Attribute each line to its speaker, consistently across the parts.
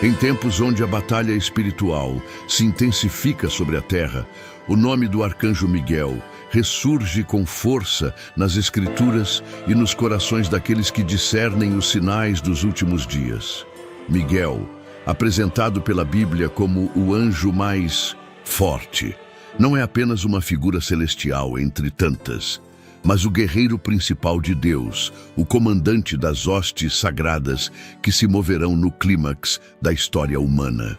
Speaker 1: Em tempos onde a batalha espiritual se intensifica sobre a terra, o nome do arcanjo Miguel ressurge com força nas Escrituras e nos corações daqueles que discernem os sinais dos últimos dias. Miguel, apresentado pela Bíblia como o anjo mais forte, não é apenas uma figura celestial entre tantas, mas o guerreiro principal de Deus, o comandante das hostes sagradas que se moverão no clímax da história humana.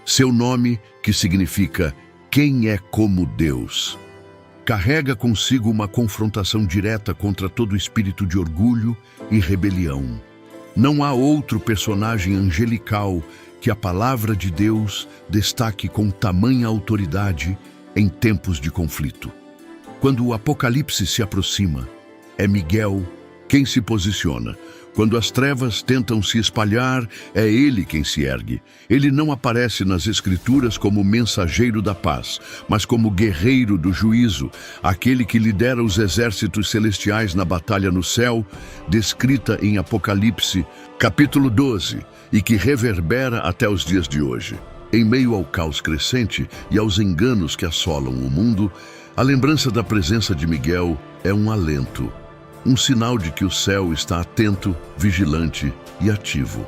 Speaker 1: Seu nome, que significa "Quem é como Deus?", carrega consigo uma confrontação direta contra todo espírito de orgulho e rebelião. Não há outro personagem angelical que a palavra de Deus destaque com tamanha autoridade em tempos de conflito. Quando o Apocalipse se aproxima, é Miguel quem se posiciona. Quando as trevas tentam se espalhar, é ele quem se ergue. Ele não aparece nas Escrituras como mensageiro da paz, mas como guerreiro do juízo, aquele que lidera os exércitos celestiais na batalha no céu, descrita em Apocalipse, capítulo 12, e que reverbera até os dias de hoje. Em meio ao caos crescente e aos enganos que assolam o mundo, a lembrança da presença de Miguel é um alento, um sinal de que o céu está atento, vigilante e ativo.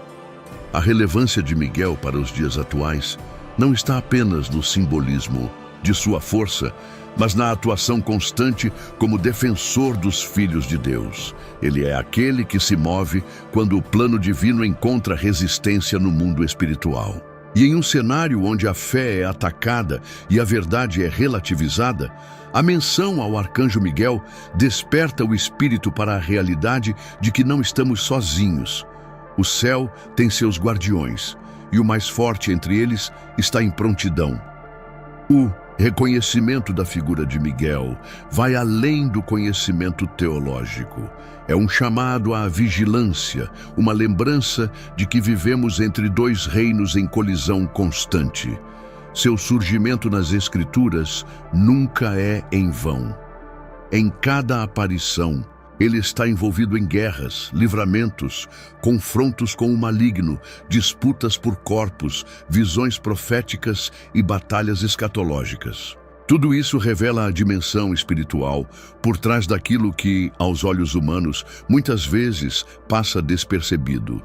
Speaker 1: A relevância de Miguel para os dias atuais não está apenas no simbolismo de sua força, mas na atuação constante como defensor dos filhos de Deus. Ele é aquele que se move quando o plano divino encontra resistência no mundo espiritual. E em um cenário onde a fé é atacada e a verdade é relativizada, a menção ao arcanjo Miguel desperta o espírito para a realidade de que não estamos sozinhos. O céu tem seus guardiões, e o mais forte entre eles está em prontidão. O reconhecimento da figura de Miguel vai além do conhecimento teológico. É um chamado à vigilância, uma lembrança de que vivemos entre dois reinos em colisão constante. Seu surgimento nas Escrituras nunca é em vão. Em cada aparição, ele está envolvido em guerras, livramentos, confrontos com o maligno, disputas por corpos, visões proféticas e batalhas escatológicas. Tudo isso revela a dimensão espiritual por trás daquilo que, aos olhos humanos, muitas vezes passa despercebido.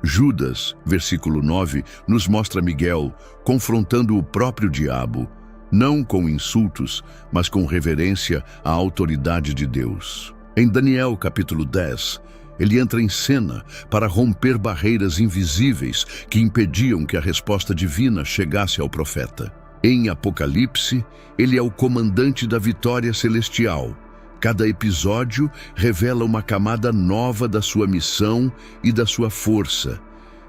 Speaker 1: Judas, versículo 9, nos mostra Miguel confrontando o próprio diabo, não com insultos, mas com reverência à autoridade de Deus. Em Daniel, capítulo 10, ele entra em cena para romper barreiras invisíveis que impediam que a resposta divina chegasse ao profeta. Em Apocalipse, ele é o comandante da vitória celestial. Cada episódio revela uma camada nova da sua missão e da sua força,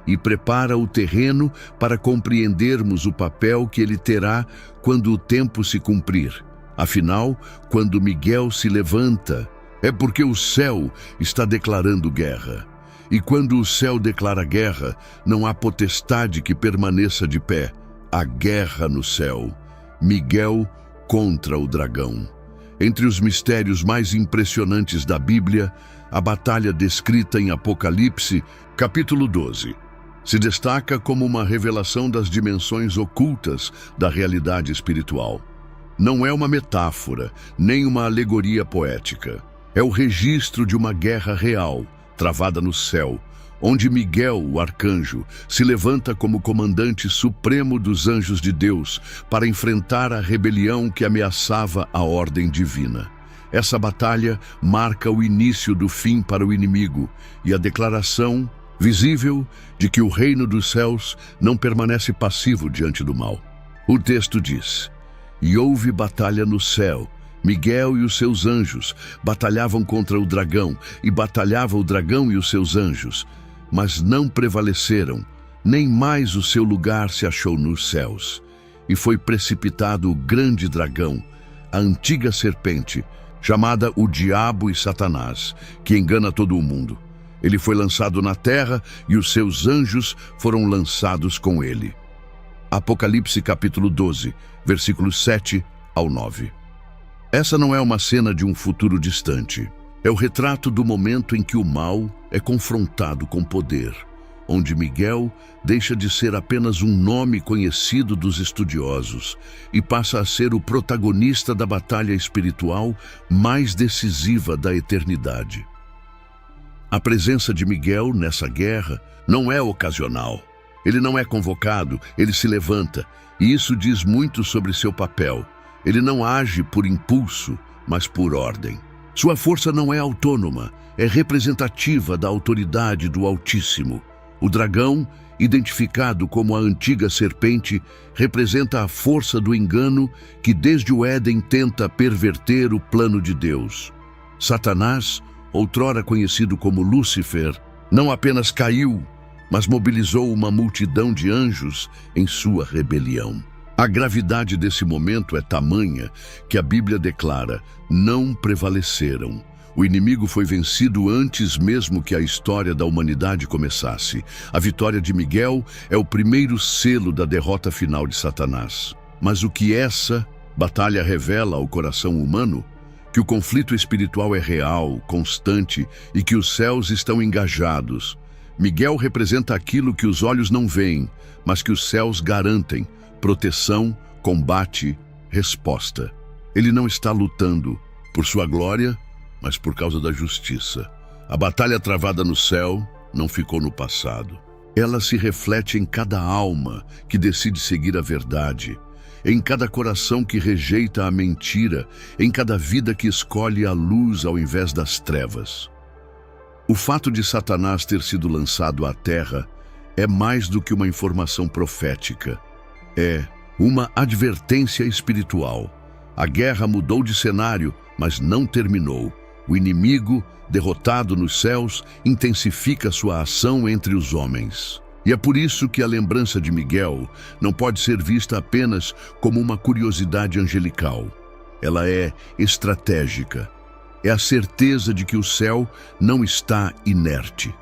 Speaker 1: e prepara o terreno para compreendermos o papel que ele terá quando o tempo se cumprir. Afinal, quando Miguel se levanta, é porque o céu está declarando guerra. E quando o céu declara guerra, não há potestade que permaneça de pé. A guerra no céu. Miguel contra o dragão. Entre os mistérios mais impressionantes da Bíblia, a batalha descrita em Apocalipse, capítulo 12, se destaca como uma revelação das dimensões ocultas da realidade espiritual. Não é uma metáfora, nem uma alegoria poética. É o registro de uma guerra real, travada no céu, onde Miguel, o arcanjo, se levanta como comandante supremo dos anjos de Deus para enfrentar a rebelião que ameaçava a ordem divina. Essa batalha marca o início do fim para o inimigo e a declaração visível de que o reino dos céus não permanece passivo diante do mal. O texto diz: "E houve batalha no céu. Miguel e os seus anjos batalhavam contra o dragão, e batalhava o dragão e os seus anjos, mas não prevaleceram, nem mais o seu lugar se achou nos céus. E foi precipitado o grande dragão, a antiga serpente, chamada o Diabo e Satanás, que engana todo o mundo. Ele foi lançado na terra e os seus anjos foram lançados com ele." Apocalipse capítulo 12, versículos 7 ao 9. Essa não é uma cena de um futuro distante. É o retrato do momento em que o mal é confrontado com poder. onde Miguel deixa de ser apenas um nome conhecido dos estudiosos e passa a ser o protagonista da batalha espiritual mais decisiva da eternidade. A presença de Miguel nessa guerra não é ocasional. Ele não é convocado, ele se levanta, e isso diz muito sobre seu papel. Ele não age por impulso, mas por ordem. Sua força não é autônoma, é representativa da autoridade do Altíssimo. O dragão, identificado como a antiga serpente, representa a força do engano que desde o Éden tenta perverter o plano de Deus. Satanás, outrora conhecido como Lúcifer, não apenas caiu, mas mobilizou uma multidão de anjos em sua rebelião. A gravidade desse momento é tamanha que a Bíblia declara: não prevaleceram. O inimigo foi vencido antes mesmo que a história da humanidade começasse. A vitória de Miguel é o primeiro selo da derrota final de Satanás. Mas o que essa batalha revela ao coração humano? Que o conflito espiritual é real, constante e que os céus estão engajados. Miguel representa aquilo que os olhos não veem, mas que os céus garantem: proteção, combate, resposta. Ele não está lutando por sua glória, mas por causa da justiça. A batalha travada no céu não ficou no passado. Ela se reflete em cada alma que decide seguir a verdade, em cada coração que rejeita a mentira, em cada vida que escolhe a luz ao invés das trevas. O fato de Satanás ter sido lançado à terra é mais do que uma informação profética. É uma advertência espiritual. A guerra mudou de cenário, mas não terminou. O inimigo, derrotado nos céus, intensifica sua ação entre os homens. E é por isso que a lembrança de Miguel não pode ser vista apenas como uma curiosidade angelical. Ela é estratégica. É a certeza de que o céu não está inerte.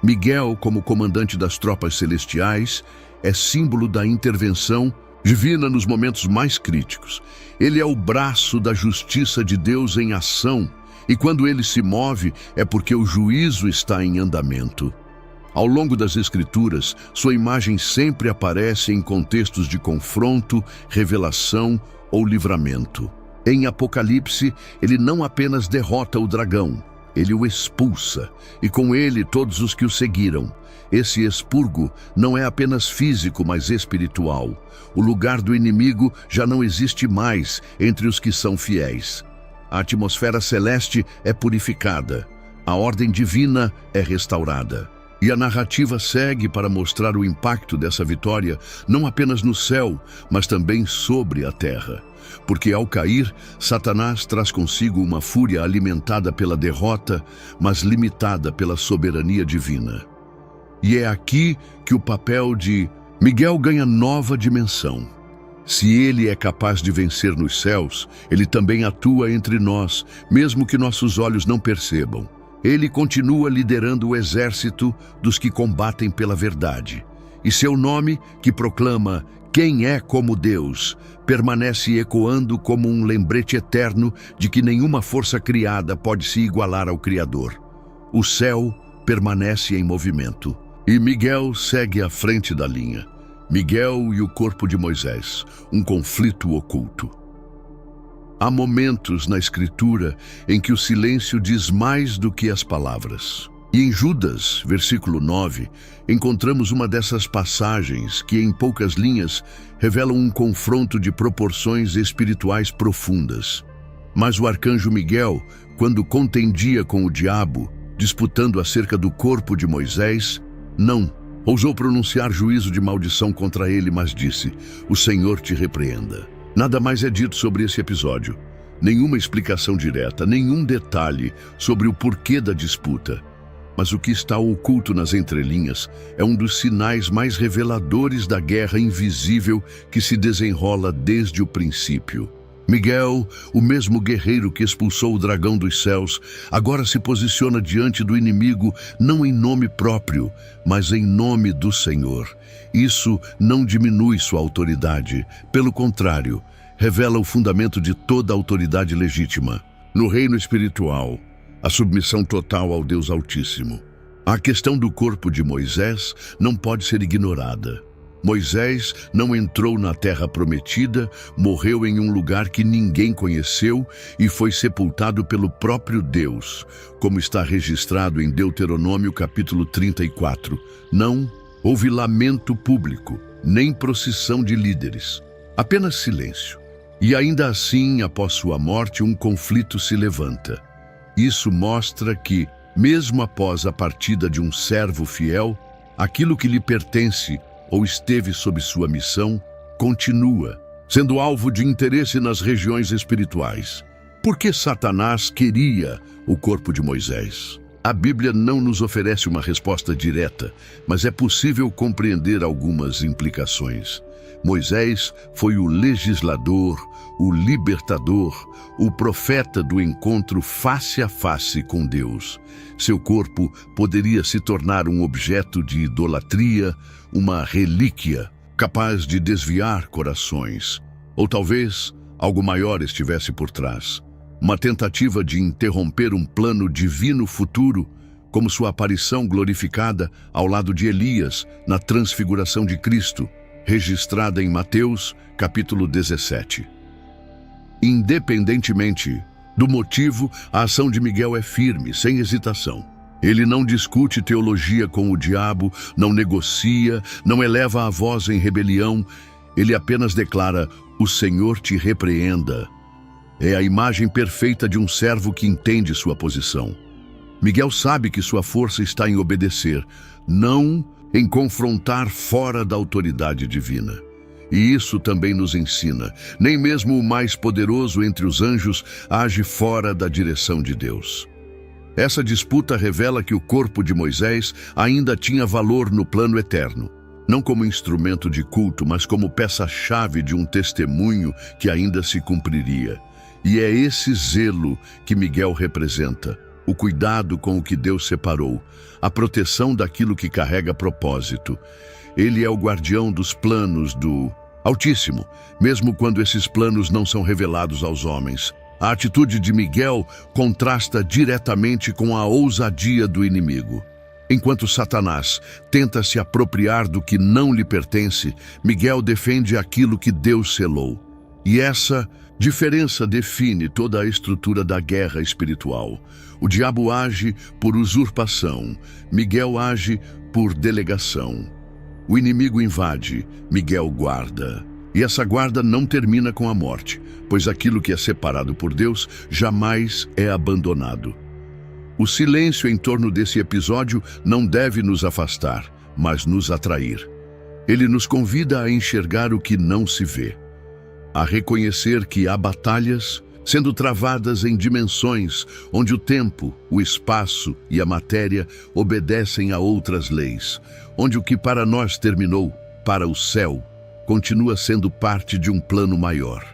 Speaker 1: Miguel, como comandante das tropas celestiais, é símbolo da intervenção divina nos momentos mais críticos. Ele é o braço da justiça de Deus em ação, e quando ele se move é porque o juízo está em andamento. Ao longo das Escrituras, sua imagem sempre aparece em contextos de confronto, revelação ou livramento. Em Apocalipse, ele não apenas derrota o dragão, ele o expulsa, e com ele todos os que o seguiram. Esse expurgo não é apenas físico, mas espiritual. O lugar do inimigo já não existe mais entre os que são fiéis. A atmosfera celeste é purificada, a ordem divina é restaurada. E a narrativa segue para mostrar o impacto dessa vitória não apenas no céu, mas também sobre a terra. Porque ao cair, Satanás traz consigo uma fúria alimentada pela derrota, mas limitada pela soberania divina. E é aqui que o papel de Miguel ganha nova dimensão. Se ele é capaz de vencer nos céus, ele também atua entre nós, mesmo que nossos olhos não percebam. Ele continua liderando o exército dos que combatem pela verdade. E seu nome, que proclama quem é como Deus, permanece ecoando como um lembrete eterno de que nenhuma força criada pode se igualar ao Criador. O céu permanece em movimento. E Miguel segue à frente da linha. Miguel e o corpo de Moisés, um conflito oculto. Há momentos na Escritura em que o silêncio diz mais do que as palavras. E em Judas, versículo 9, encontramos uma dessas passagens que, em poucas linhas, revelam um confronto de proporções espirituais profundas. Mas o arcanjo Miguel, quando contendia com o diabo, disputando acerca do corpo de Moisés, não ousou pronunciar juízo de maldição contra ele, mas disse: "O Senhor te repreenda." Nada mais é dito sobre esse episódio. Nenhuma explicação direta, nenhum detalhe sobre o porquê da disputa. Mas o que está oculto nas entrelinhas é um dos sinais mais reveladores da guerra invisível que se desenrola desde o princípio. Miguel, o mesmo guerreiro que expulsou o dragão dos céus, agora se posiciona diante do inimigo não em nome próprio, mas em nome do Senhor. Isso não diminui sua autoridade, pelo contrário, revela o fundamento de toda autoridade legítima. No reino espiritual, a submissão total ao Deus Altíssimo. A questão do corpo de Moisés não pode ser ignorada. Moisés não entrou na terra prometida, morreu em um lugar que ninguém conheceu e foi sepultado pelo próprio Deus, como está registrado em Deuteronômio capítulo 34. Não houve lamento público, nem procissão de líderes, apenas silêncio. E ainda assim, após sua morte, um conflito se levanta. Isso mostra que, mesmo após a partida de um servo fiel, aquilo que lhe pertence ou esteve sob sua missão, continua, sendo alvo de interesse nas regiões espirituais. Por que Satanás queria o corpo de Moisés? A Bíblia não nos oferece uma resposta direta, mas é possível compreender algumas implicações. Moisés foi o legislador, o libertador, o profeta do encontro face a face com Deus. Seu corpo poderia se tornar um objeto de idolatria, uma relíquia capaz de desviar corações. Ou talvez algo maior estivesse por trás. Uma tentativa de interromper um plano divino futuro, como sua aparição glorificada ao lado de Elias na transfiguração de Cristo, registrada em Mateus, capítulo 17. Independentemente do motivo, a ação de Miguel é firme, sem hesitação. Ele não discute teologia com o diabo, não negocia, não eleva a voz em rebelião. Ele apenas declara: "O Senhor te repreenda." É a imagem perfeita de um servo que entende sua posição. Miguel sabe que sua força está em obedecer, não em confrontar fora da autoridade divina. E isso também nos ensina: nem mesmo o mais poderoso entre os anjos age fora da direção de Deus. Essa disputa revela que o corpo de Moisés ainda tinha valor no plano eterno, não como instrumento de culto, mas como peça-chave de um testemunho que ainda se cumpriria. E é esse zelo que Miguel representa: o cuidado com o que Deus separou, a proteção daquilo que carrega propósito. Ele é o guardião dos planos do Altíssimo, mesmo quando esses planos não são revelados aos homens. A atitude de Miguel contrasta diretamente com a ousadia do inimigo. Enquanto Satanás tenta se apropriar do que não lhe pertence, Miguel defende aquilo que Deus selou. E essa diferença define toda a estrutura da guerra espiritual. O diabo age por usurpação, Miguel age por delegação. O inimigo invade, Miguel guarda. E essa guarda não termina com a morte, pois aquilo que é separado por Deus jamais é abandonado. O silêncio em torno desse episódio não deve nos afastar, mas nos atrair. Ele nos convida a enxergar o que não se vê, a reconhecer que há batalhas sendo travadas em dimensões onde o tempo, o espaço e a matéria obedecem a outras leis, onde o que para nós terminou, para o céu, continua sendo parte de um plano maior.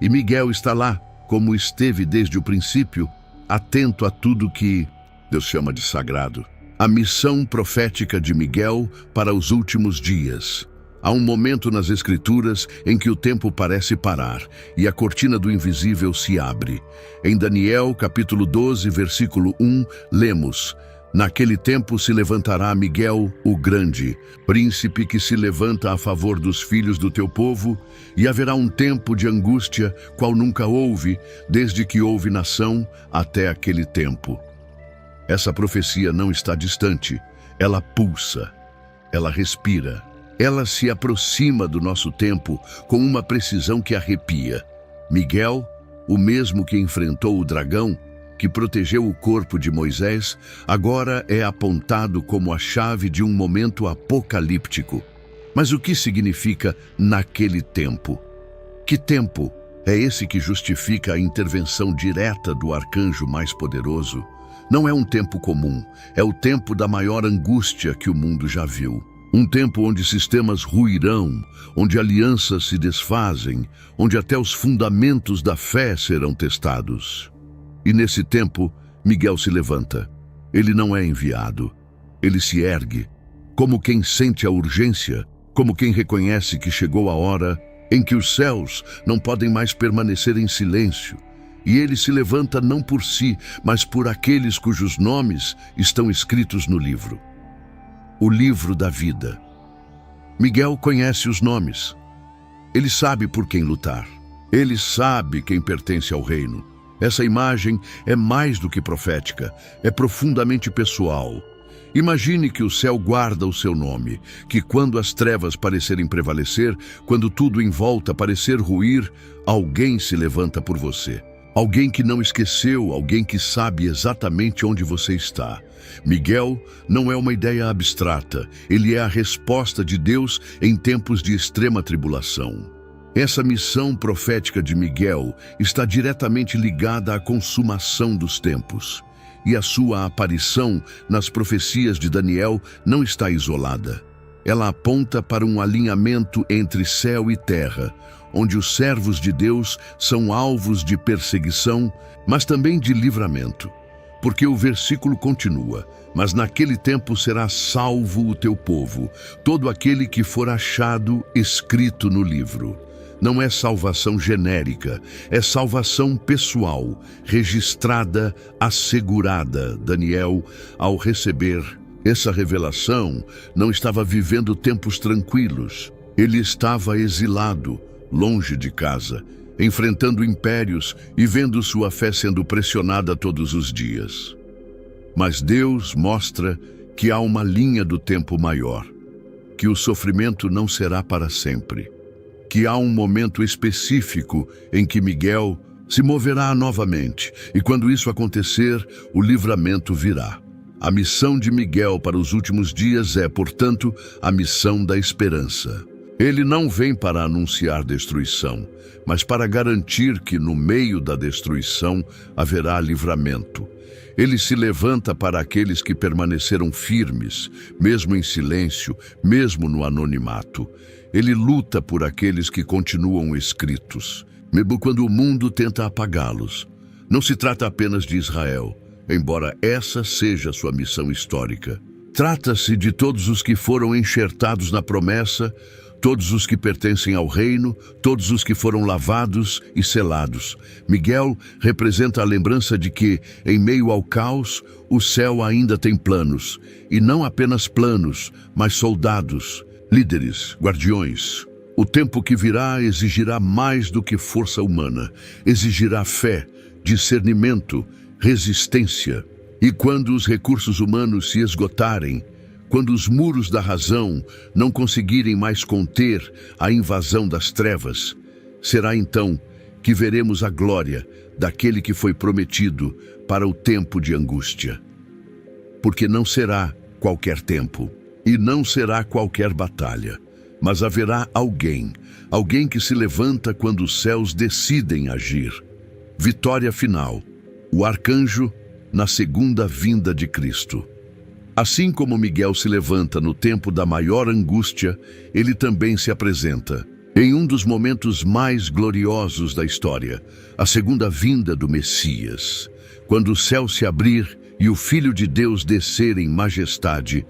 Speaker 1: E Miguel está lá, como esteve desde o princípio, atento a tudo que Deus chama de sagrado. A missão profética de Miguel para os últimos dias. Há um momento nas Escrituras em que o tempo parece parar e a cortina do invisível se abre. Em Daniel, capítulo 12, versículo 1, lemos: "Naquele tempo se levantará Miguel, o grande, príncipe que se levanta a favor dos filhos do teu povo, e haverá um tempo de angústia, qual nunca houve, desde que houve nação até aquele tempo." Essa profecia não está distante, ela pulsa, ela respira. Ela se aproxima do nosso tempo com uma precisão que arrepia. Miguel, o mesmo que enfrentou o dragão, que protegeu o corpo de Moisés, agora é apontado como a chave de um momento apocalíptico. Mas o que significa naquele tempo? Que tempo é esse que justifica a intervenção direta do arcanjo mais poderoso? Não é um tempo comum, é o tempo da maior angústia que o mundo já viu. Um tempo onde sistemas ruirão, onde alianças se desfazem, onde até os fundamentos da fé serão testados. E nesse tempo, Miguel se levanta. Ele não é enviado. Ele se ergue, como quem sente a urgência, como quem reconhece que chegou a hora em que os céus não podem mais permanecer em silêncio. e ele se levanta não por si, mas por aqueles cujos nomes estão escritos no livro. O livro da vida. Miguel conhece os nomes. Ele sabe por quem lutar. Ele sabe quem pertence ao reino. Essa imagem é mais do que profética, é profundamente pessoal. Imagine que o céu guarda o seu nome, que quando as trevas parecerem prevalecer, quando tudo em volta parecer ruir, alguém se levanta por você. Alguém que não esqueceu, alguém que sabe exatamente onde você está. Miguel não é uma ideia abstrata, ele é a resposta de Deus em tempos de extrema tribulação. Essa missão profética de Miguel está diretamente ligada à consumação dos tempos. E a sua aparição nas profecias de Daniel não está isolada. Ela aponta para um alinhamento entre céu e terra, onde os servos de Deus são alvos de perseguição, mas também de livramento. Porque o versículo continua: mas naquele tempo será salvo o teu povo, todo aquele que for achado escrito no livro. Não é salvação genérica, é salvação pessoal, registrada, assegurada. Daniel, ao receber essa revelação, não estava vivendo tempos tranquilos. Ele estava exilado, longe de casa, enfrentando impérios e vendo sua fé sendo pressionada todos os dias. Mas Deus mostra que há uma linha do tempo maior, que o sofrimento não será para sempre, que há um momento específico em que Miguel se moverá novamente, e quando isso acontecer, o livramento virá. A missão de Miguel para os últimos dias é, portanto, a missão da esperança. Ele não vem para anunciar destruição, mas para garantir que no meio da destruição haverá livramento. Ele se levanta para aqueles que permaneceram firmes, mesmo em silêncio, mesmo no anonimato. Ele luta por aqueles que continuam escritos, mesmo quando o mundo tenta apagá-los. Não se trata apenas de Israel, embora essa seja sua missão histórica. Trata-se de todos os que foram enxertados na promessa, todos os que pertencem ao reino, todos os que foram lavados e selados. Miguel representa a lembrança de que, em meio ao caos, o céu ainda tem planos, e não apenas planos, mas soldados, líderes, guardiões. O tempo que virá exigirá mais do que força humana, exigirá fé, discernimento, resistência. E quando os recursos humanos se esgotarem, quando os muros da razão não conseguirem mais conter a invasão das trevas, será então que veremos a glória daquele que foi prometido para o tempo de angústia. Porque não será qualquer tempo, e não será qualquer batalha, mas haverá alguém que se levanta quando os céus decidem agir. Vitória final, o arcanjo na segunda vinda de Cristo. Assim como Miguel se levanta no tempo da maior angústia, ele também se apresenta em um dos momentos mais gloriosos da história, a segunda vinda do Messias. Quando o céu se abrir e o Filho de Deus descer em majestade,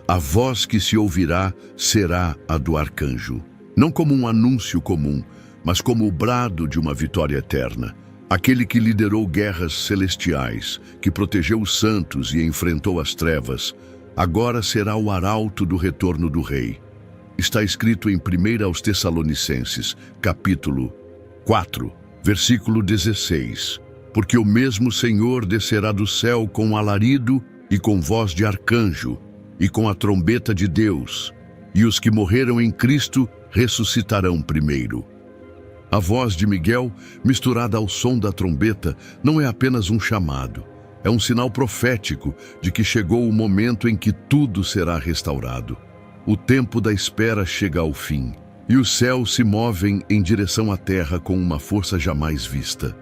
Speaker 1: a voz que se ouvirá será a do arcanjo. Não como um anúncio comum, mas como o brado de uma vitória eterna. Aquele que liderou guerras celestiais, que protegeu os santos e enfrentou as trevas, agora será o arauto do retorno do Rei. Está escrito em 1 aos Tessalonicenses, capítulo 4, versículo 16. Porque o mesmo Senhor descerá do céu com alarido e com voz de arcanjo, e com a trombeta de Deus, e os que morreram em Cristo ressuscitarão primeiro. A voz de Miguel, misturada ao som da trombeta, não é apenas um chamado. É um sinal profético de que chegou o momento em que tudo será restaurado. O tempo da espera chega ao fim, e os céus se movem em direção à terra com uma força jamais vista.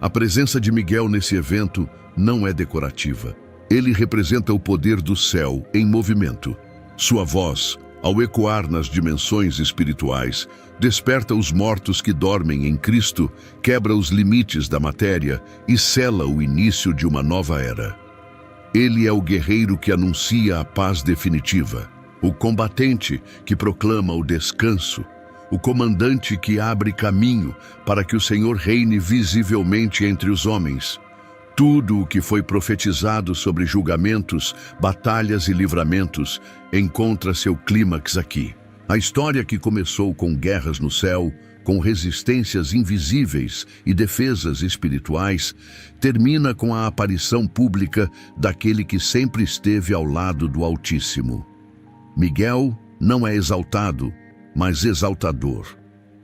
Speaker 1: A presença de Miguel nesse evento não é decorativa. Ele representa o poder do céu em movimento. Sua voz, ao ecoar nas dimensões espirituais, desperta os mortos que dormem em Cristo, quebra os limites da matéria e sela o início de uma nova era. Ele é o guerreiro que anuncia a paz definitiva, o combatente que proclama o descanso, o comandante que abre caminho para que o Senhor reine visivelmente entre os homens. Tudo o que foi profetizado sobre julgamentos, batalhas e livramentos encontra seu clímax aqui. A história que começou com guerras no céu, com resistências invisíveis e defesas espirituais, termina com a aparição pública daquele que sempre esteve ao lado do Altíssimo. Miguel não é exaltado, mas exaltador.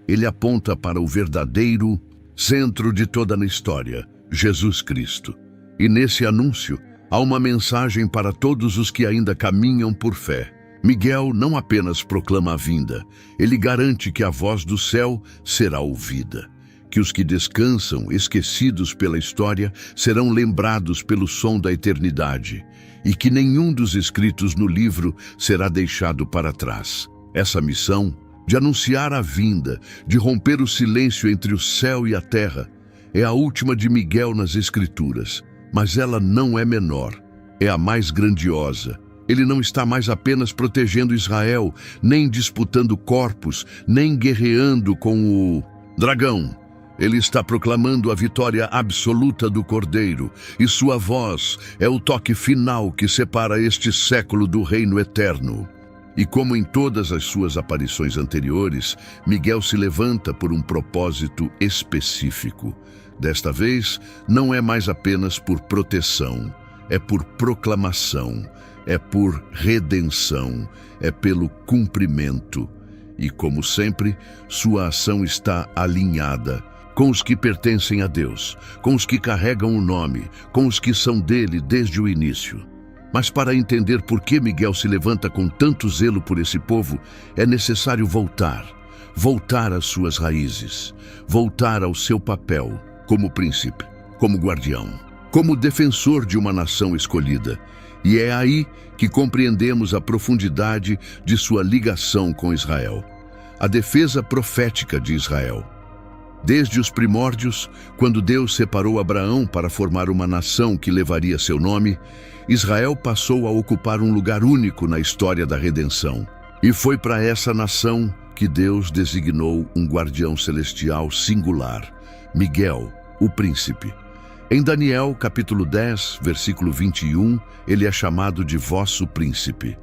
Speaker 1: Ele aponta para o verdadeiro centro de toda a história, Jesus Cristo. E nesse anúncio, há uma mensagem para todos os que ainda caminham por fé. Miguel não apenas proclama a vinda, ele garante que a voz do céu será ouvida, que os que descansam, esquecidos pela história, serão lembrados pelo som da eternidade, e que nenhum dos escritos no livro será deixado para trás. Essa missão, de anunciar a vinda, de romper o silêncio entre o céu e a terra, é a última de Miguel nas Escrituras, mas ela não é menor, é a mais grandiosa. Ele não está mais apenas protegendo Israel, nem disputando corpos, nem guerreando com o dragão. Ele está proclamando a vitória absoluta do Cordeiro, e sua voz é o toque final que separa este século do reino eterno. E como em todas as suas aparições anteriores, Miguel se levanta por um propósito específico. Desta vez, não é mais apenas por proteção, é por proclamação, é por redenção, é pelo cumprimento. E, como sempre, sua ação está alinhada com os que pertencem a Deus, com os que carregam o nome, com os que são dele desde o início. Mas para entender por que Miguel se levanta com tanto zelo por esse povo, é necessário voltar às suas raízes, voltar ao seu papel como príncipe, como guardião, como defensor de uma nação escolhida. E é aí que compreendemos a profundidade de sua ligação com Israel, a defesa profética de Israel. Desde os primórdios, quando Deus separou Abraão para formar uma nação que levaria seu nome, Israel passou a ocupar um lugar único na história da redenção. E foi para essa nação que Deus designou um guardião celestial singular, Miguel, o príncipe. Em Daniel, capítulo 10, versículo 21, ele é chamado de vosso príncipe.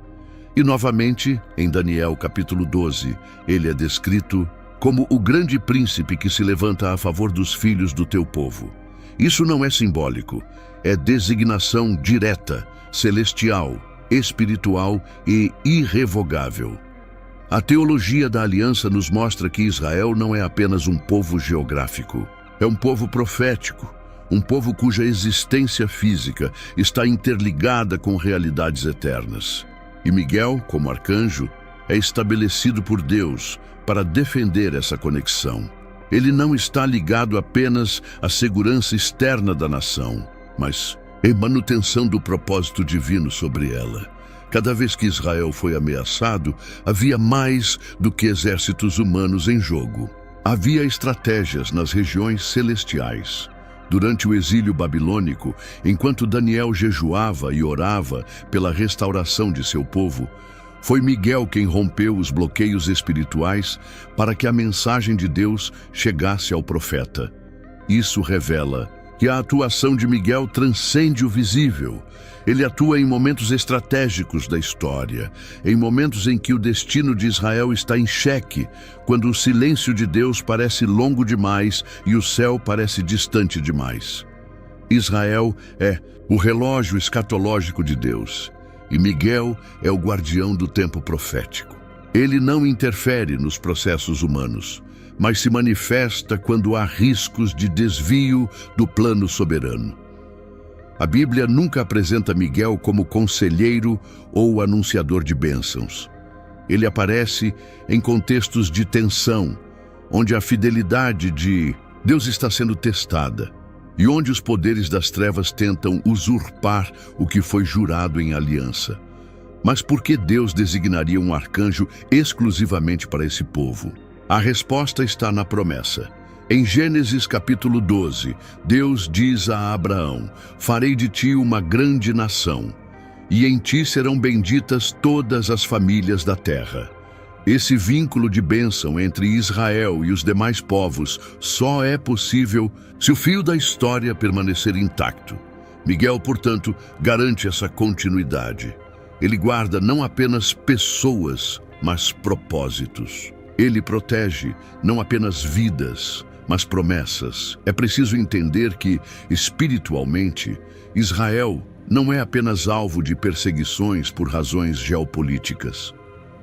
Speaker 1: E novamente, em Daniel, capítulo 12, ele é descrito como o grande príncipe que se levanta a favor dos filhos do teu povo. Isso não é simbólico, é designação direta, celestial, espiritual e irrevogável. A teologia da aliança nos mostra que Israel não é apenas um povo geográfico, é um povo profético, um povo cuja existência física está interligada com realidades eternas. E Miguel, como arcanjo, é estabelecido por Deus para defender essa conexão. Ele não está ligado apenas à segurança externa da nação, mas em manutenção do propósito divino sobre ela. Cada vez que Israel foi ameaçado, havia mais do que exércitos humanos em jogo. Havia estratégias nas regiões celestiais. Durante o exílio babilônico, enquanto Daniel jejuava e orava pela restauração de seu povo, foi Miguel quem rompeu os bloqueios espirituais para que a mensagem de Deus chegasse ao profeta. Isso revela que a atuação de Miguel transcende o visível. Ele atua em momentos estratégicos da história, em momentos em que o destino de Israel está em xeque, quando o silêncio de Deus parece longo demais e o céu parece distante demais. Israel é o relógio escatológico de Deus, e Miguel é o guardião do tempo profético. Ele não interfere nos processos humanos, mas se manifesta quando há riscos de desvio do plano soberano. A Bíblia nunca apresenta Miguel como conselheiro ou anunciador de bênçãos. Ele aparece em contextos de tensão, onde a fidelidade de Deus está sendo testada e onde os poderes das trevas tentam usurpar o que foi jurado em aliança. Mas por que Deus designaria um arcanjo exclusivamente para esse povo? A resposta está na promessa. Em Gênesis capítulo 12, Deus diz a Abraão: farei de ti uma grande nação, e em ti serão benditas todas as famílias da terra. Esse vínculo de bênção entre Israel e os demais povos só é possível se o fio da história permanecer intacto. Miguel, portanto, garante essa continuidade. Ele guarda não apenas pessoas, mas propósitos. Ele protege não apenas vidas, mas promessas. É preciso entender que, espiritualmente, Israel não é apenas alvo de perseguições por razões geopolíticas.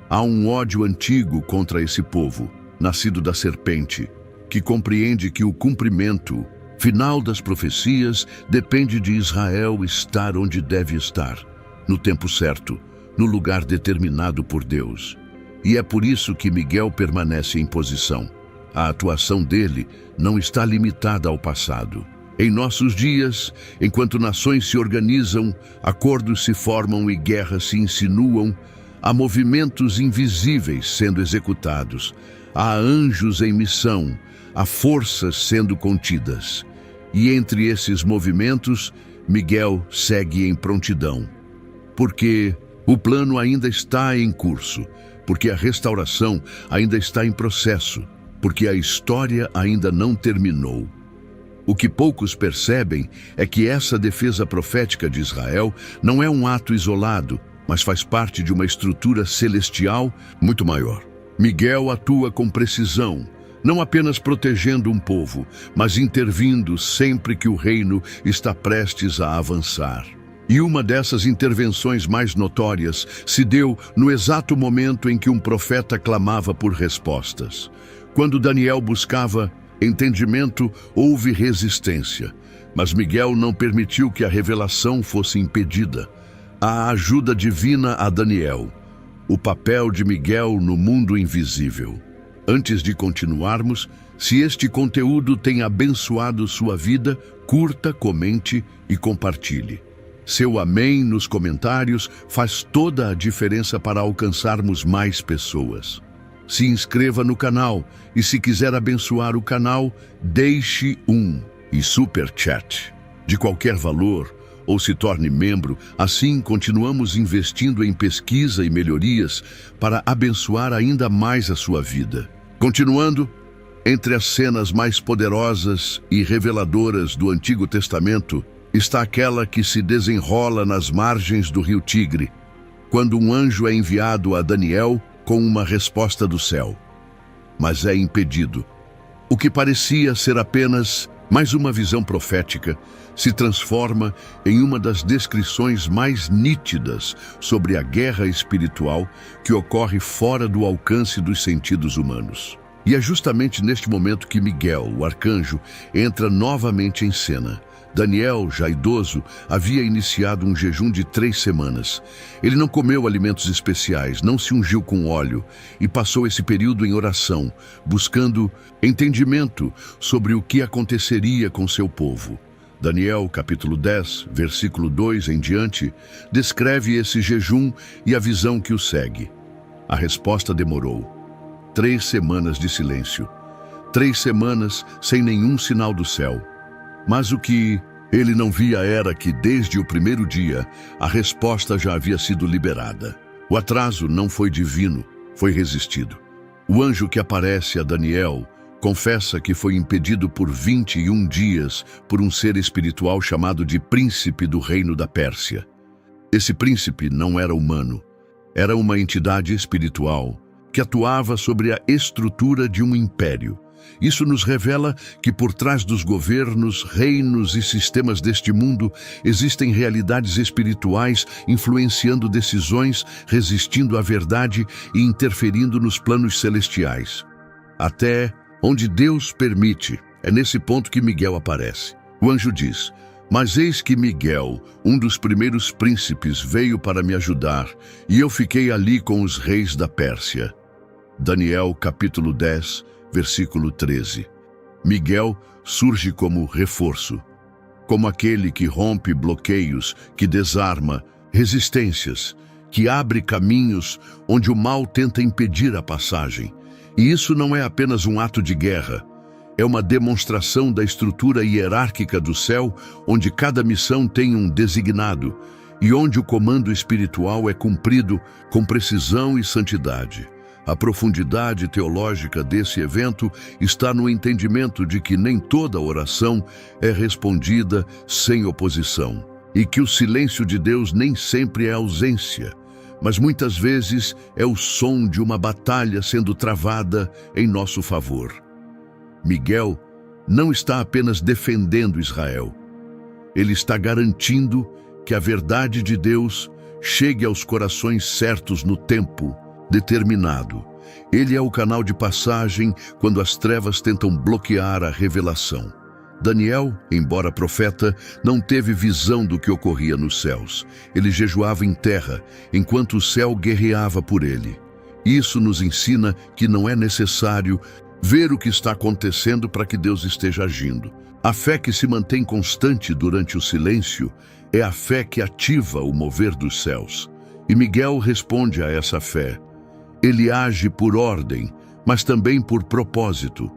Speaker 1: Há um ódio antigo contra esse povo, nascido da serpente, que compreende que o cumprimento final das profecias depende de Israel estar onde deve estar, no tempo certo, no lugar determinado por Deus. E é por isso que Miguel permanece em posição. A atuação dele não está limitada ao passado. Em nossos dias, enquanto nações se organizam, acordos se formam e guerras se insinuam, há movimentos invisíveis sendo executados, há anjos em missão, há forças sendo contidas. E entre esses movimentos, Miguel segue em prontidão. Porque o plano ainda está em curso, porque a restauração ainda está em processo, porque a história ainda não terminou. O que poucos percebem é que essa defesa profética de Israel não é um ato isolado, mas faz parte de uma estrutura celestial muito maior. Miguel atua com precisão, não apenas protegendo um povo, mas intervindo sempre que o reino está prestes a avançar. E uma dessas intervenções mais notórias se deu no exato momento em que um profeta clamava por respostas. Quando Daniel buscava entendimento, houve resistência, mas Miguel não permitiu que a revelação fosse impedida. A ajuda divina a Daniel, o papel de Miguel no mundo invisível. Antes de continuarmos, se este conteúdo tem abençoado sua vida, curta, comente e compartilhe. Seu amém nos comentários faz toda a diferença para alcançarmos mais pessoas. Se inscreva no canal e, se quiser abençoar o canal, deixe um super chat de qualquer valor ou se torne membro. Assim continuamos investindo em pesquisa e melhorias para abençoar ainda mais a sua vida. Continuando, entre as cenas mais poderosas e reveladoras do Antigo Testamento está aquela que se desenrola nas margens do rio Tigre, quando um anjo é enviado a Daniel com uma resposta do céu, mas é impedido. O que parecia ser apenas mais uma visão profética se transforma em uma das descrições mais nítidas sobre a guerra espiritual que ocorre fora do alcance dos sentidos humanos. E é justamente neste momento que Miguel, o arcanjo, entra novamente em cena. Daniel, já idoso, havia iniciado um jejum de 3 semanas. Ele não comeu alimentos especiais, não se ungiu com óleo e passou esse período em oração, buscando entendimento sobre o que aconteceria com seu povo. Daniel, capítulo 10, versículo 2 em diante, descreve esse jejum e a visão que o segue. A resposta demorou. 3 semanas de silêncio. 3 semanas sem nenhum sinal do céu. Mas o que ele não via era que, desde o primeiro dia, a resposta já havia sido liberada. O atraso não foi divino, foi resistido. O anjo que aparece a Daniel confessa que foi impedido por 21 dias por um ser espiritual chamado de Príncipe do Reino da Pérsia. Esse príncipe não era humano, era uma entidade espiritual que atuava sobre a estrutura de um império. Isso nos revela que por trás dos governos, reinos e sistemas deste mundo existem realidades espirituais influenciando decisões, resistindo à verdade e interferindo nos planos celestiais. Até onde Deus permite, é nesse ponto que Miguel aparece. O anjo diz: "Mas eis que Miguel, um dos primeiros príncipes, veio para me ajudar, e eu fiquei ali com os reis da Pérsia." Daniel, capítulo 10, versículo 13. Miguel surge como reforço, como aquele que rompe bloqueios, que desarma resistências, que abre caminhos onde o mal tenta impedir a passagem. E isso não é apenas um ato de guerra, é uma demonstração da estrutura hierárquica do céu, onde cada missão tem um designado e onde o comando espiritual é cumprido com precisão e santidade. A profundidade teológica desse evento está no entendimento de que nem toda oração é respondida sem oposição, e que o silêncio de Deus nem sempre é ausência, mas muitas vezes é o som de uma batalha sendo travada em nosso favor. Miguel não está apenas defendendo Israel, ele está garantindo que a verdade de Deus chegue aos corações certos no tempo determinado. Ele é o canal de passagem quando as trevas tentam bloquear a revelação. Daniel, embora profeta, não teve visão do que ocorria nos céus. Ele jejuava em terra, enquanto o céu guerreava por ele. Isso nos ensina que não é necessário ver o que está acontecendo para que Deus esteja agindo. A fé que se mantém constante durante o silêncio é a fé que ativa o mover dos céus. E Miguel responde a essa fé. Ele age por ordem, mas também por propósito.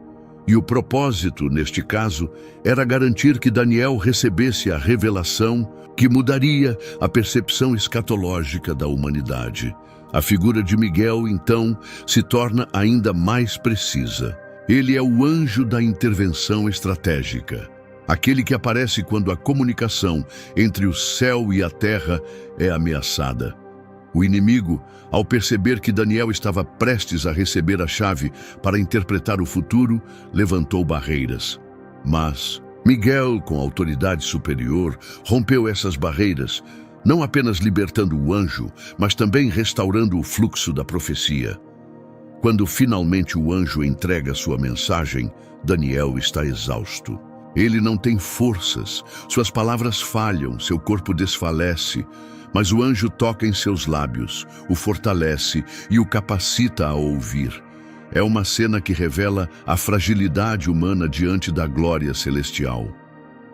Speaker 1: E o propósito, neste caso, era garantir que Daniel recebesse a revelação que mudaria a percepção escatológica da humanidade. A figura de Miguel, então, se torna ainda mais precisa. Ele é o anjo da intervenção estratégica, aquele que aparece quando a comunicação entre o céu e a terra é ameaçada. O inimigo, ao perceber que Daniel estava prestes a receber a chave para interpretar o futuro, levantou barreiras. Mas Miguel, com autoridade superior, rompeu essas barreiras, não apenas libertando o anjo, mas também restaurando o fluxo da profecia. Quando finalmente o anjo entrega sua mensagem, Daniel está exausto. Ele não tem forças, suas palavras falham, seu corpo desfalece, mas o anjo toca em seus lábios, o fortalece e o capacita a ouvir. É uma cena que revela a fragilidade humana diante da glória celestial.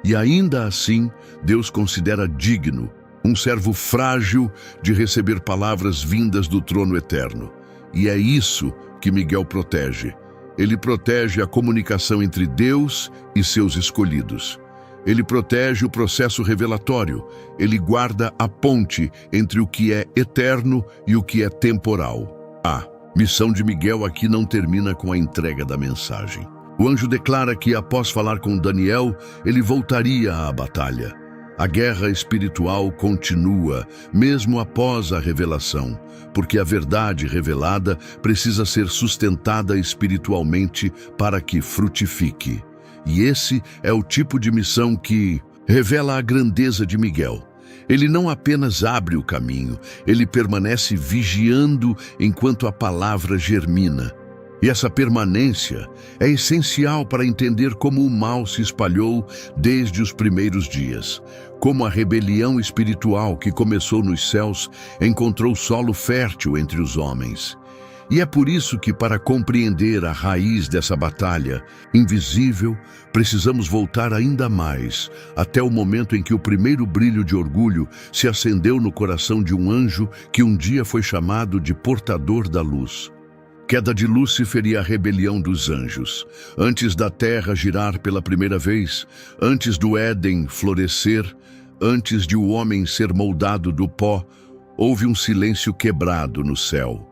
Speaker 1: E ainda assim, Deus considera digno um servo frágil de receber palavras vindas do trono eterno. E é isso que Miguel protege. Ele protege a comunicação entre Deus e seus escolhidos. Ele protege o processo revelatório. Ele guarda a ponte entre o que é eterno e o que é temporal. A missão de Miguel aqui não termina com a entrega da mensagem. O anjo declara que, após falar com Daniel, ele voltaria à batalha. A guerra espiritual continua, mesmo após a revelação, porque a verdade revelada precisa ser sustentada espiritualmente para que frutifique. E esse é o tipo de missão que revela a grandeza de Miguel. Ele não apenas abre o caminho, ele permanece vigiando enquanto a palavra germina. E essa permanência é essencial para entender como o mal se espalhou desde os primeiros dias, como a rebelião espiritual que começou nos céus encontrou solo fértil entre os homens. E é por isso que, para compreender a raiz dessa batalha invisível, precisamos voltar ainda mais até o momento em que o primeiro brilho de orgulho se acendeu no coração de um anjo que um dia foi chamado de portador da luz. Queda de Lúcifer e a rebelião dos anjos. Antes da terra girar pela primeira vez, antes do Éden florescer, antes de o homem ser moldado do pó, houve um silêncio quebrado no céu.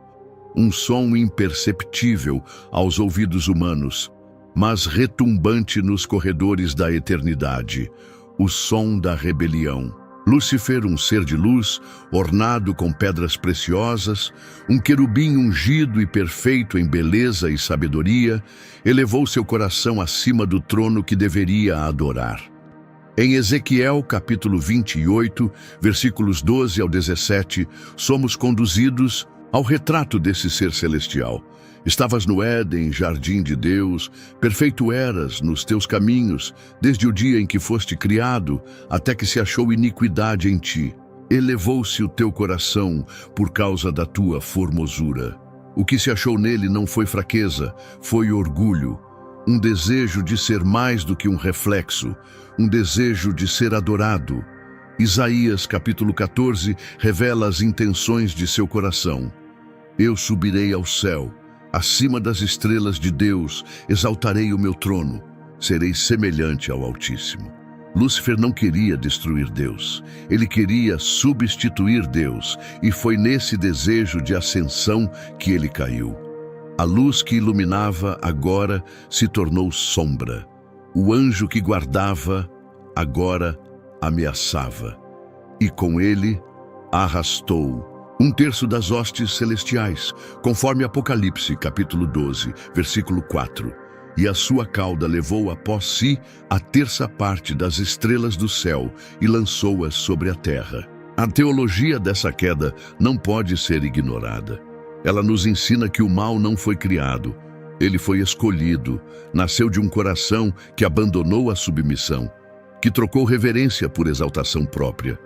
Speaker 1: Um som imperceptível aos ouvidos humanos, mas retumbante nos corredores da eternidade, o som da rebelião. Lúcifer, um ser de luz, ornado com pedras preciosas, um querubim ungido e perfeito em beleza e sabedoria, elevou seu coração acima do trono que deveria adorar. Em Ezequiel, capítulo 28, versículos 12 ao 17, somos conduzidos ao retrato desse ser celestial. Estavas no Éden, jardim de Deus, perfeito eras nos teus caminhos, desde o dia em que foste criado, até que se achou iniquidade em ti. Elevou-se o teu coração por causa da tua formosura. O que se achou nele não foi fraqueza, foi orgulho, um desejo de ser mais do que um reflexo, um desejo de ser adorado. Isaías, capítulo 14, revela as intenções de seu coração. Eu subirei ao céu, acima das estrelas de Deus, exaltarei o meu trono, serei semelhante ao Altíssimo. Lúcifer não queria destruir Deus, ele queria substituir Deus, e foi nesse desejo de ascensão que ele caiu. A luz que iluminava agora se tornou sombra. O anjo que guardava agora ameaçava. E com ele arrastou um terço das hostes celestiais, conforme Apocalipse, capítulo 12, versículo 4. E a sua cauda levou após si a terça parte das estrelas do céu e lançou-as sobre a terra. A teologia dessa queda não pode ser ignorada. Ela nos ensina que o mal não foi criado. Ele foi escolhido, nasceu de um coração que abandonou a submissão, que trocou reverência por exaltação própria.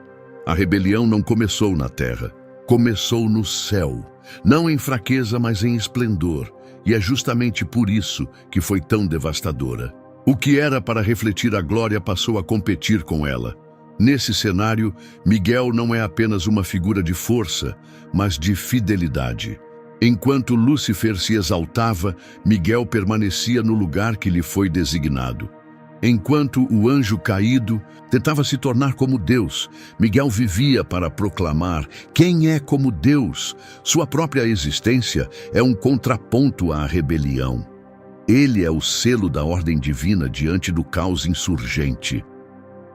Speaker 1: A rebelião não começou na terra, começou no céu, não em fraqueza, mas em esplendor, e é justamente por isso que foi tão devastadora. O que era para refletir a glória passou a competir com ela. Nesse cenário, Miguel não é apenas uma figura de força, mas de fidelidade. Enquanto Lúcifer se exaltava, Miguel permanecia no lugar que lhe foi designado. Enquanto o anjo caído tentava se tornar como Deus, Miguel vivia para proclamar quem é como Deus. Sua própria existência é um contraponto à rebelião. Ele é o selo da ordem divina diante do caos insurgente.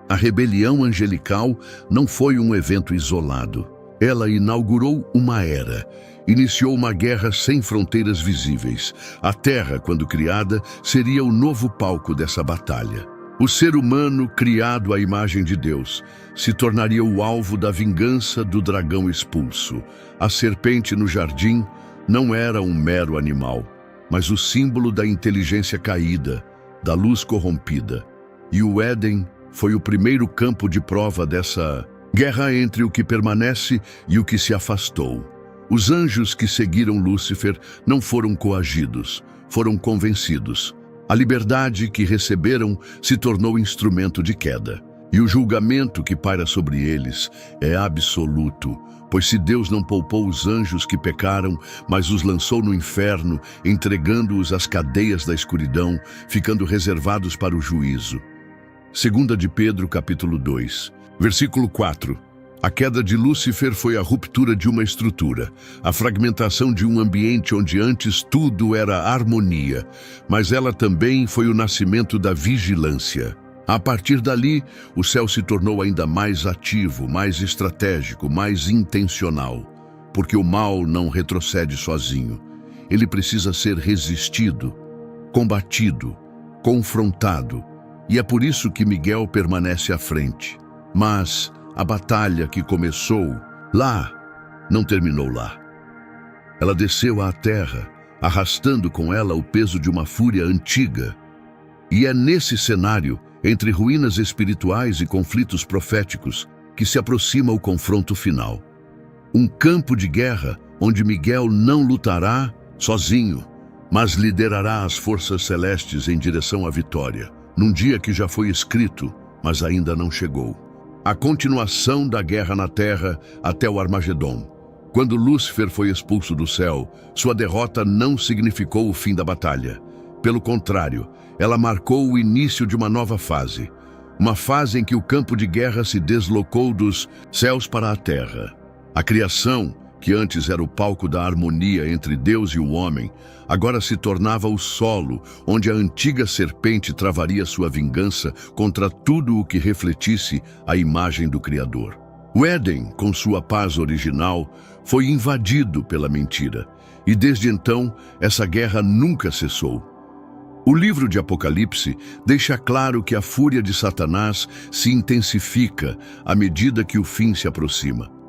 Speaker 1: A rebelião angelical não foi um evento isolado. Ela inaugurou uma era, iniciou uma guerra sem fronteiras visíveis. A Terra, quando criada, seria o novo palco dessa batalha. O ser humano, criado à imagem de Deus, se tornaria o alvo da vingança do dragão expulso. A serpente no jardim não era um mero animal, mas o símbolo da inteligência caída, da luz corrompida. E o Éden foi o primeiro campo de prova dessa guerra entre o que permanece e o que se afastou. Os anjos que seguiram Lúcifer não foram coagidos, foram convencidos. A liberdade que receberam se tornou instrumento de queda. E o julgamento que paira sobre eles é absoluto, pois se Deus não poupou os anjos que pecaram, mas os lançou no inferno, entregando-os às cadeias da escuridão, ficando reservados para o juízo. 2 de Pedro, capítulo 2, versículo 4. A queda de Lúcifer foi a ruptura de uma estrutura, a fragmentação de um ambiente onde antes tudo era harmonia, mas ela também foi o nascimento da vigilância. A partir dali, o céu se tornou ainda mais ativo, mais estratégico, mais intencional, porque o mal não retrocede sozinho. Ele precisa ser resistido, combatido, confrontado, e é por isso que Miguel permanece à frente. Mas a batalha que começou lá, não terminou lá. Ela desceu à terra, arrastando com ela o peso de uma fúria antiga. E é nesse cenário, entre ruínas espirituais e conflitos proféticos, que se aproxima o confronto final. Um campo de guerra onde Miguel não lutará sozinho, mas liderará as forças celestes em direção à vitória, num dia que já foi escrito, mas ainda não chegou. A continuação da guerra na terra até o Armagedon. Quando Lúcifer foi expulso do céu, sua derrota não significou o fim da batalha. Pelo contrário, ela marcou o início de uma nova fase. Uma fase em que o campo de guerra se deslocou dos céus para a terra. A criação, que antes era o palco da harmonia entre Deus e o homem, agora se tornava o solo onde a antiga serpente travaria sua vingança contra tudo o que refletisse a imagem do Criador. O Éden, com sua paz original, foi invadido pela mentira, e desde então essa guerra nunca cessou. O livro de Apocalipse deixa claro que a fúria de Satanás se intensifica à medida que o fim se aproxima.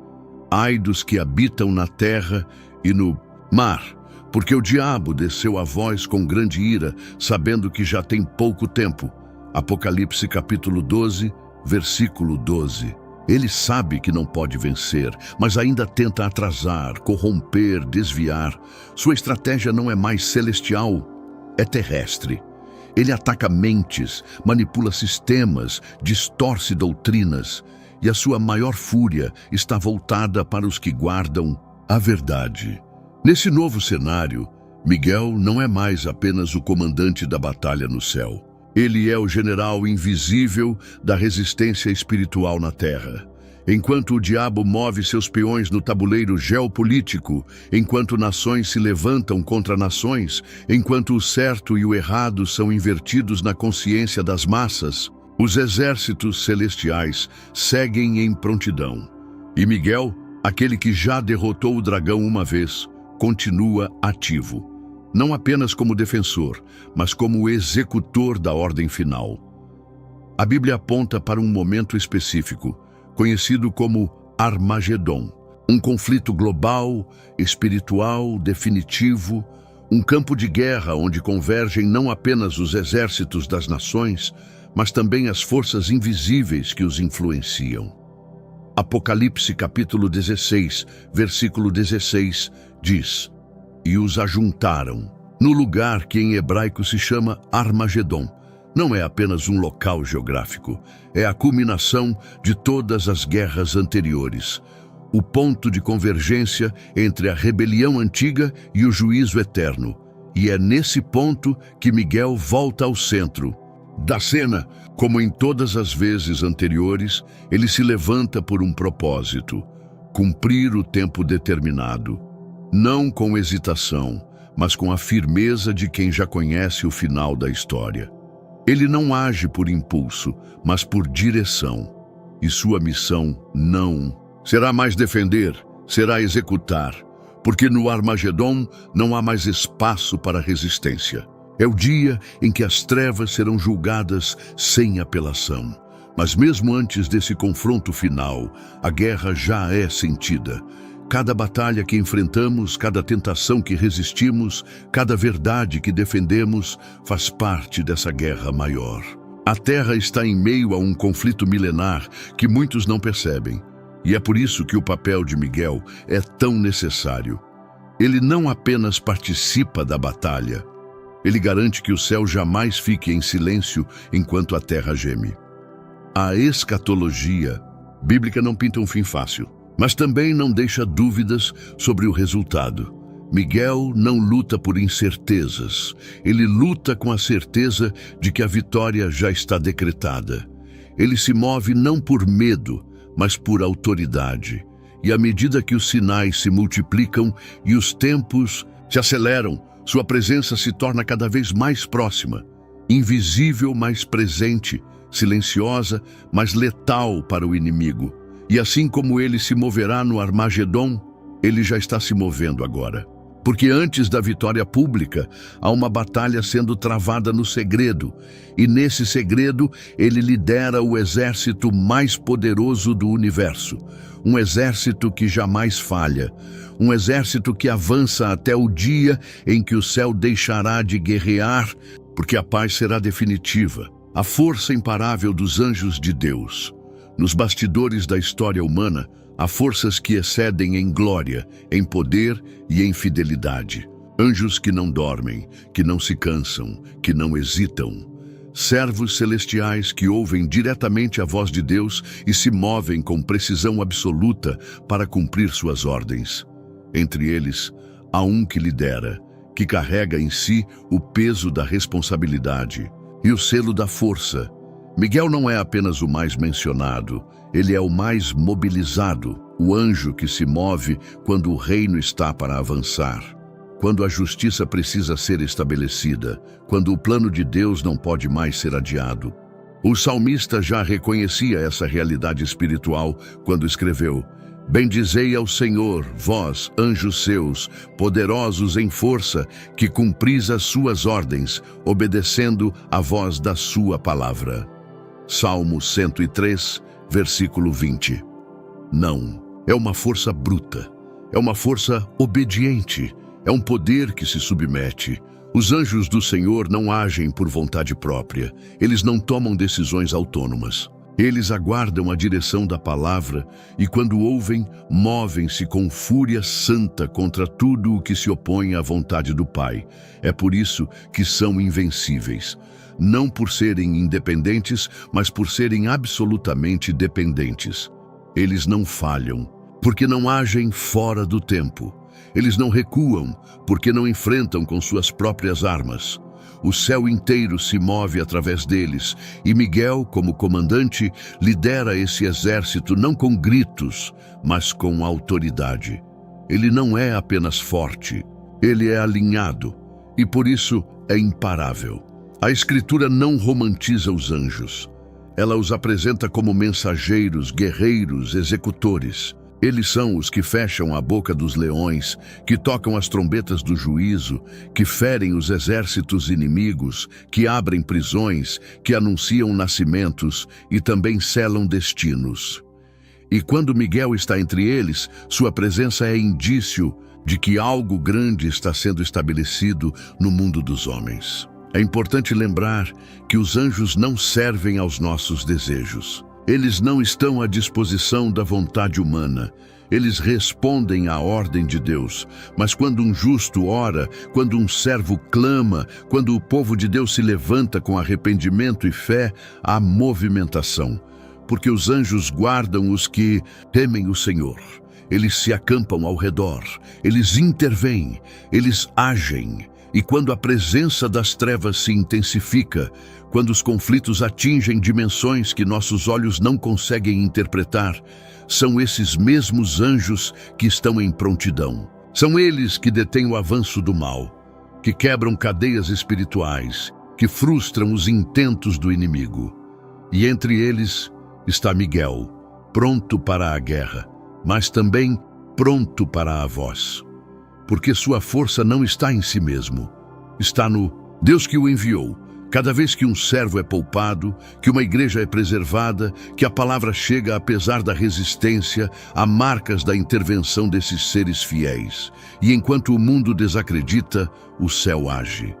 Speaker 1: Ai dos que habitam na terra e no mar, porque o diabo desceu a vós com grande ira, sabendo que já tem pouco tempo. Apocalipse capítulo 12, versículo 12. Ele sabe que não pode vencer, mas ainda tenta atrasar, corromper, desviar. Sua estratégia não é mais celestial, é terrestre. Ele ataca mentes, manipula sistemas, distorce doutrinas, e a sua maior fúria está voltada para os que guardam a verdade. Nesse novo cenário, Miguel não é mais apenas o comandante da batalha no céu. Ele é o general invisível da resistência espiritual na terra. Enquanto o diabo move seus peões no tabuleiro geopolítico, enquanto nações se levantam contra nações, enquanto o certo e o errado são invertidos na consciência das massas, os exércitos celestiais seguem em prontidão. E Miguel, aquele que já derrotou o dragão uma vez, continua ativo, não apenas como defensor, mas como executor da ordem final. A Bíblia aponta para um momento específico, conhecido como Armagedon, um conflito global, espiritual, definitivo, um campo de guerra onde convergem não apenas os exércitos das nações, mas também as forças invisíveis que os influenciam. Apocalipse capítulo 16, versículo 16, diz: "E os ajuntaram", no lugar que em hebraico se chama Armagedon. Não é apenas um local geográfico, é a culminação de todas as guerras anteriores, o ponto de convergência entre a rebelião antiga e o juízo eterno. E é nesse ponto que Miguel volta ao centro da cena. Como em todas as vezes anteriores, ele se levanta por um propósito: cumprir o tempo determinado, não com hesitação, mas com a firmeza de quem já conhece o final da história. Ele não age por impulso, mas por direção. E sua missão não será mais defender, será executar, porque no Armagedon não há mais espaço para resistência. É o dia em que as trevas serão julgadas sem apelação. Mas mesmo antes desse confronto final, a guerra já é sentida. Cada batalha que enfrentamos, cada tentação que resistimos, cada verdade que defendemos, faz parte dessa guerra maior. A Terra está em meio a um conflito milenar que muitos não percebem. E é por isso que o papel de Miguel é tão necessário. Ele não apenas participa da batalha, ele garante que o céu jamais fique em silêncio enquanto a terra geme. A escatologia bíblica não pinta um fim fácil, mas também não deixa dúvidas sobre o resultado. Miguel não luta por incertezas, ele luta com a certeza de que a vitória já está decretada. Ele se move não por medo, mas por autoridade. E à medida que os sinais se multiplicam e os tempos se aceleram, sua presença se torna cada vez mais próxima, invisível, mas presente, silenciosa, mas letal para o inimigo. E assim como ele se moverá no Armagedon, ele já está se movendo agora. Porque antes da vitória pública, há uma batalha sendo travada no segredo, e nesse segredo ele lidera o exército mais poderoso do universo, um exército que jamais falha, um exército que avança até o dia em que o céu deixará de guerrear, porque a paz será definitiva, a força imparável dos anjos de Deus. Nos bastidores da história humana, há forças que excedem em glória, em poder e em fidelidade. Anjos que não dormem, que não se cansam, que não hesitam. Servos celestiais que ouvem diretamente a voz de Deus e se movem com precisão absoluta para cumprir suas ordens. Entre eles, há um que lidera, que carrega em si o peso da responsabilidade e o selo da força. Miguel não é apenas o mais mencionado, ele é o mais mobilizado, o anjo que se move quando o reino está para avançar, quando a justiça precisa ser estabelecida, quando o plano de Deus não pode mais ser adiado. O salmista já reconhecia essa realidade espiritual quando escreveu: "Bendizei ao Senhor, vós, anjos seus, poderosos em força, que cumpris as suas ordens, obedecendo à voz da sua palavra." Salmo 103, versículo 20. Não, é uma força bruta, é uma força obediente, é um poder que se submete. Os anjos do Senhor não agem por vontade própria, eles não tomam decisões autônomas. Eles aguardam a direção da palavra e, quando ouvem, movem-se com fúria santa contra tudo o que se opõe à vontade do Pai. É por isso que são invencíveis. Não por serem independentes, mas por serem absolutamente dependentes. Eles não falham, porque não agem fora do tempo. Eles não recuam, porque não enfrentam com suas próprias armas. O céu inteiro se move através deles, e Miguel, como comandante, lidera esse exército não com gritos, mas com autoridade. Ele não é apenas forte, ele é alinhado, e por isso é imparável. A Escritura não romantiza os anjos. Ela os apresenta como mensageiros, guerreiros, executores. Eles são os que fecham a boca dos leões, que tocam as trombetas do juízo, que ferem os exércitos inimigos, que abrem prisões, que anunciam nascimentos e também selam destinos. E quando Miguel está entre eles, sua presença é indício de que algo grande está sendo estabelecido no mundo dos homens. É importante lembrar que os anjos não servem aos nossos desejos. Eles não estão à disposição da vontade humana. Eles respondem à ordem de Deus. Mas quando um justo ora, quando um servo clama, quando o povo de Deus se levanta com arrependimento e fé, há movimentação. Porque os anjos guardam os que temem o Senhor. Eles se acampam ao redor, eles intervêm, eles agem. E quando a presença das trevas se intensifica, quando os conflitos atingem dimensões que nossos olhos não conseguem interpretar, são esses mesmos anjos que estão em prontidão. São eles que detêm o avanço do mal, que quebram cadeias espirituais, que frustram os intentos do inimigo. E entre eles está Miguel, pronto para a guerra, mas também pronto para a voz. Porque sua força não está em si mesmo, está no Deus que o enviou. Cada vez que um servo é poupado, que uma igreja é preservada, que a palavra chega apesar da resistência, há marcas da intervenção desses seres fiéis. E enquanto o mundo desacredita, o céu age.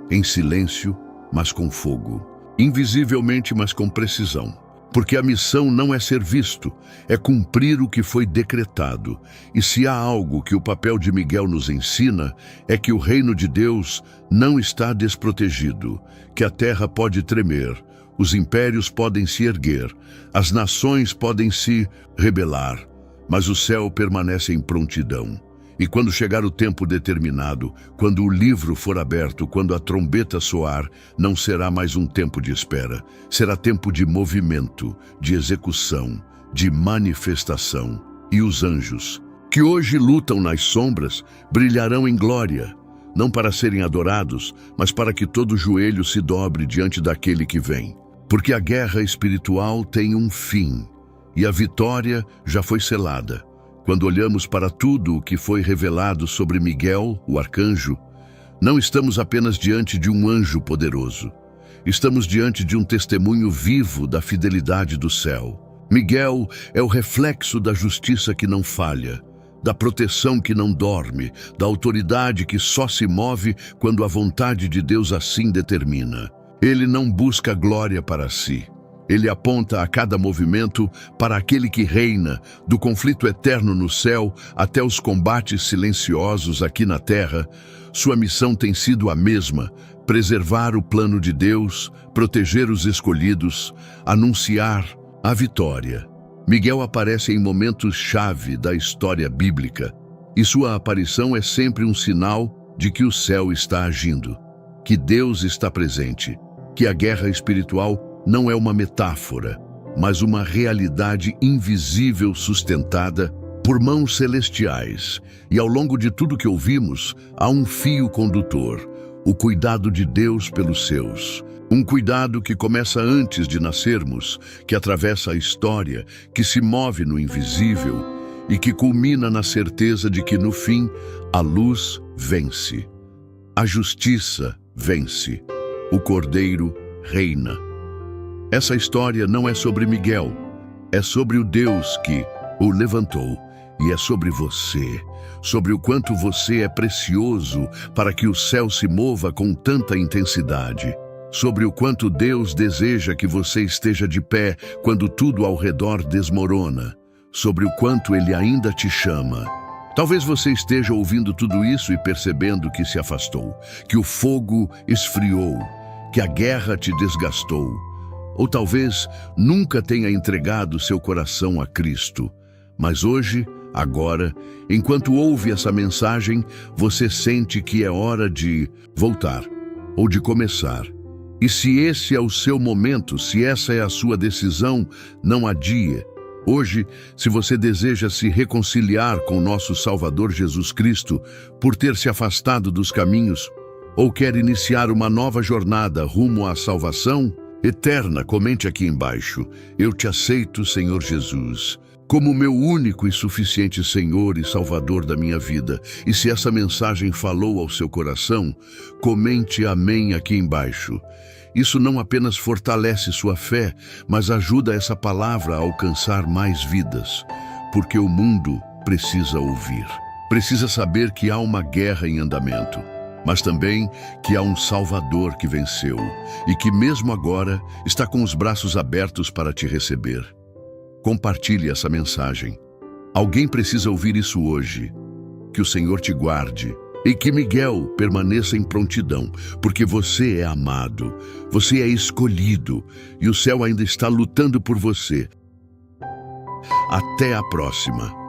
Speaker 1: Em silêncio, mas com fogo. Invisivelmente, mas com precisão. Porque a missão não é ser visto, é cumprir o que foi decretado. E se há algo que o papel de Miguel nos ensina, é que o reino de Deus não está desprotegido, que a terra pode tremer, os impérios podem se erguer, as nações podem se rebelar, mas o céu permanece em prontidão. E quando chegar o tempo determinado, quando o livro for aberto, quando a trombeta soar, não será mais um tempo de espera. Será tempo de movimento, de execução, de manifestação. E os anjos, que hoje lutam nas sombras, brilharão em glória, não para serem adorados, mas para que todo joelho se dobre diante daquele que vem. Porque a guerra espiritual tem um fim, e a vitória já foi selada. Quando olhamos para tudo o que foi revelado sobre Miguel, o arcanjo, não estamos apenas diante de um anjo poderoso. Estamos diante de um testemunho vivo da fidelidade do céu. Miguel é o reflexo da justiça que não falha, da proteção que não dorme, da autoridade que só se move quando a vontade de Deus assim determina. Ele não busca glória para si. Ele aponta a cada movimento para aquele que reina, do conflito eterno no céu até os combates silenciosos aqui na terra. Sua missão tem sido a mesma: preservar o plano de Deus, proteger os escolhidos, anunciar a vitória. Miguel aparece em momentos-chave da história bíblica, e sua aparição é sempre um sinal de que o céu está agindo, que Deus está presente, que a guerra espiritual não é uma metáfora, mas uma realidade invisível sustentada por mãos celestiais. E ao longo de tudo que ouvimos, há um fio condutor, o cuidado de Deus pelos seus. Um cuidado que começa antes de nascermos, que atravessa a história, que se move no invisível e que culmina na certeza de que, no fim, a luz vence. A justiça vence. O Cordeiro reina. Essa história não é sobre Miguel, é sobre o Deus que o levantou, e é sobre você, sobre o quanto você é precioso para que o céu se mova com tanta intensidade, sobre o quanto Deus deseja que você esteja de pé quando tudo ao redor desmorona, sobre o quanto Ele ainda te chama. Talvez você esteja ouvindo tudo isso e percebendo que se afastou, que o fogo esfriou, que a guerra te desgastou. Ou talvez nunca tenha entregado seu coração a Cristo. Mas hoje, agora, enquanto ouve essa mensagem, você sente que é hora de voltar. ou de começar. E se esse é o seu momento, se essa é a sua decisão, não adie. Hoje, se você deseja se reconciliar com nosso Salvador Jesus Cristo por ter se afastado dos caminhos, ou quer iniciar uma nova jornada rumo à salvação eterna, comente aqui embaixo: eu te aceito, Senhor Jesus, como meu único e suficiente Senhor e Salvador da minha vida. E se essa mensagem falou ao seu coração, comente amém aqui embaixo. Isso não apenas fortalece sua fé, mas ajuda essa palavra a alcançar mais vidas, porque o mundo precisa ouvir. Precisa saber que há uma guerra em andamento, mas também que há um Salvador que venceu e que mesmo agora está com os braços abertos para te receber. Compartilhe essa mensagem. Alguém precisa ouvir isso hoje. Que o Senhor te guarde e que Miguel permaneça em prontidão, porque você é amado, você é escolhido e o céu ainda está lutando por você. Até a próxima.